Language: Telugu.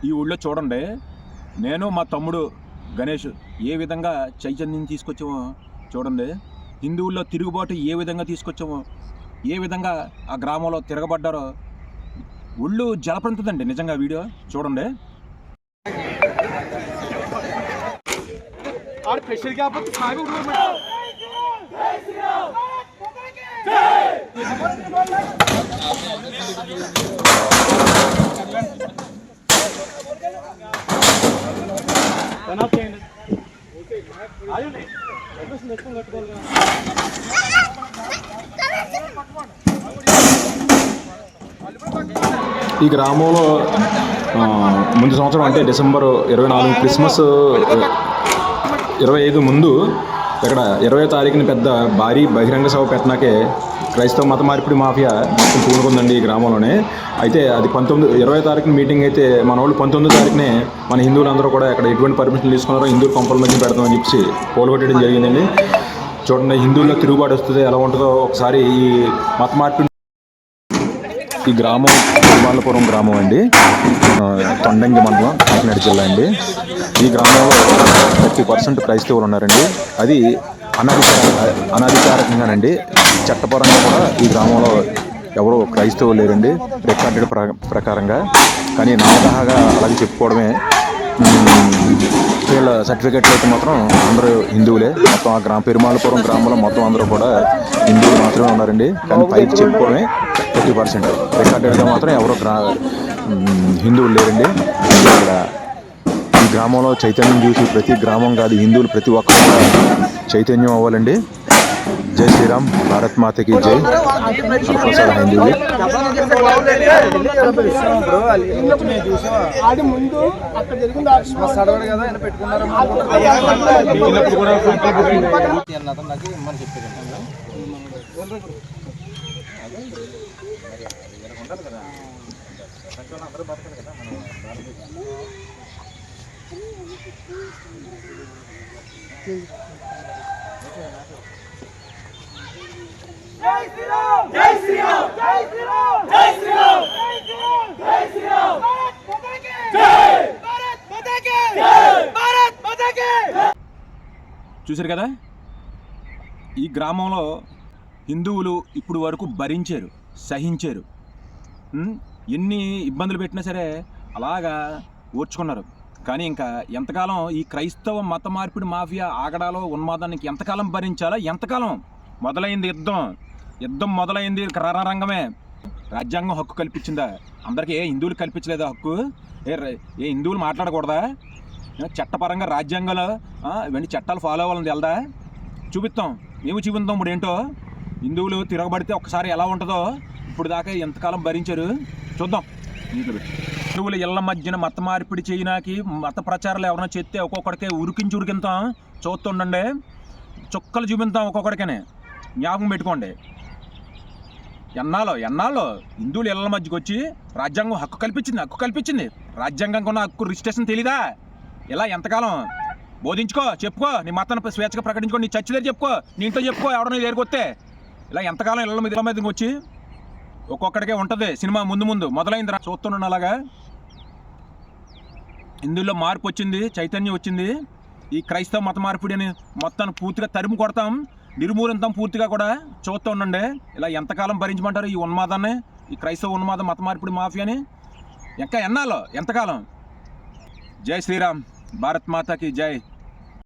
ఈ ఊళ్ళో చూడండి, నేను మా తమ్ముడు గణేష్ ఏ విధంగా చైతన్యం తీసుకొచ్చామో చూడండి. హిందువుల్లో తిరుగుబాటు ఏ విధంగా తీసుకొచ్చామో, ఏ విధంగా ఆ గ్రామంలో తిరగబడ్డారో ఒళ్ళు జలపంతుందండి నిజంగా. వీడియో చూడండి. ఈ గ్రామంలో ముందు సంవత్సరం అంటే డిసెంబర్ 24 క్రిస్మస్ 25 ముందు ఇక్కడ 20వ తారీఖున పెద్ద భారీ బహిరంగ సభ పెట్టినాకే క్రైస్తవ మత మార్పిడి మాఫియా పూనుకుందండి ఈ గ్రామంలోనే. అయితే అది 20వ తారీఖున మీటింగ్ అయితే మన వాళ్ళు 19వ తారీఖునే మన హిందువులందరూ కూడా ఇక్కడ ఎటువంటి పర్మిషన్ తీసుకున్నారో హిందూ కొంపల మధ్య పెడతామని చెప్పి పోల్గొట్టడం జరిగిందండి. చూడండి, హిందువుల్లో తిరుగుబాటు వస్తుంది ఎలా ఉంటుందో ఒకసారి. ఈ మత మార్పిడి ఈ గ్రామం తిరుమలపురం గ్రామం అండి, తొండంగి మండలం, కాకినాడ జిల్లా అండి. ఈ గ్రామంలో 30% క్రైస్తవులు ఉన్నారండి. అది అనాధికారికంగానండి. చట్టపరంగా కూడా ఈ గ్రామంలో ఎవరో క్రైస్తవులు లేరండి రికార్డెడ్ ప్రకారంగా. కానీ నామతహాగా అలాగే చెప్పుకోవడమే. వీళ్ళ సర్టిఫికెట్లు అయితే మాత్రం అందరూ హిందువులే. మొత్తం ఆ పెరుమాళపురం గ్రామంలో మొత్తం అందరూ కూడా హిందువులు మాత్రమే ఉన్నారండి. కానీ పైకి చెప్పుకోవడమే 30%. రికార్డెడ్గా మాత్రం ఎవరో హిందువులు లేరండి. ఇక్కడ ఈ గ్రామంలో చైతన్యం చూసి ప్రతి గ్రామం కాదు, హిందువులు ప్రతి ఒక్కరు కూడా చైతన్యం అవ్వాలండి. జై శ్రీరామ్, భారత్ మాతకి జై. ప్రసాద హిందువులు జై శ్రీరామ్, జై శ్రీరామ్, జై శ్రీరామ్, జై శ్రీరామ్, జై శ్రీరామ్, భారత్ మాతాకి జై, భారత్ మాతాకి జై, భారత్ మాతాకి. చూశారు కదా, ఈ గ్రామంలో హిందువులు ఇప్పుడు వరకు భరించారు, సహించారు. ఎన్ని ఇబ్బందులు పెట్టినా సరే అలాగా ఓర్చుకున్నారు. కానీ ఇంకా ఎంతకాలం ఈ క్రైస్తవ మత మార్పిడి మాఫియా ఆగడాలో ఉన్మాదానికి ఎంతకాలం భరించాలో? ఎంతకాలం? మొదలైంది యుద్ధం మొదలైంది రణరంగమే. రాజ్యాంగం హక్కు కల్పించిందా అందరికీ? హిందువులు కల్పించలేదా హక్కు? ఏ హిందువులు మాట్లాడకూడదా? చట్టపరంగా రాజ్యాంగాలు ఇవన్నీ చట్టాలు ఫాలో అవ్వాలని తెలదా? చూపిస్తాం, మేము చూపిస్తాం. ఇప్పుడు ఏంటో హిందువులు తిరగబడితే ఒకసారి ఎలా ఉంటుందో ఇప్పుడు దాకా ఎంతకాలం భరించారు చూద్దాం. హిందువుల ఇళ్ల మధ్యన మత మార్పిడి చేయడానికి మత ప్రచారాలు ఎవరైనా చేస్తే ఒక్కొక్కడికే ఉరికింతాం. చూస్తుండండి, చుక్కలు చూపిస్తాం ఒక్కొక్కడికనే. జ్ఞాపకం పెట్టుకోండి. ఎన్నాళ్ళు హిందువులు ఇళ్ల మధ్యకి వచ్చి రాజ్యాంగం హక్కు కల్పించింది. రాజ్యాంగం కొన్న హక్కు రిజిస్ట్రేషన్ తెలీదా? ఇలా ఎంతకాలం బోధించుకో, చెప్పుకో, నీ మతాన్ని స్వేచ్ఛగా ప్రకటించుకో, నీ చర్చి దగ్గర చెప్పుకో, నీ ఇంట్లో చెప్పుకో, ఎవడో దగ్గరికి ఇలా ఎంతకాలం ఇళ్ల మీదకి వచ్చి ఒక్కొక్కడికే ఉంటుంది సినిమా. ముందు మొదలైంది చూస్తున్నాను. అలాగా హిందువుల్లో మార్పు వచ్చింది, చైతన్యం వచ్చింది. ఈ క్రైస్తవ మత మార్పిడి అని మొత్తాన్ని పూర్తిగా తరిమి కొడతాం, నిర్మూలిస్తాం పూర్తిగా కూడా. చూస్తూ ఉండండి. ఇలా ఎంతకాలం భరించమంటారు ఈ ఉన్మాదాన్ని, ఈ క్రైస్తవ ఉన్మాద మత మార్పిడి మాఫియాని? ఎంతకాలం? జై శ్రీరామ్, భారత్ మాతాకి జై.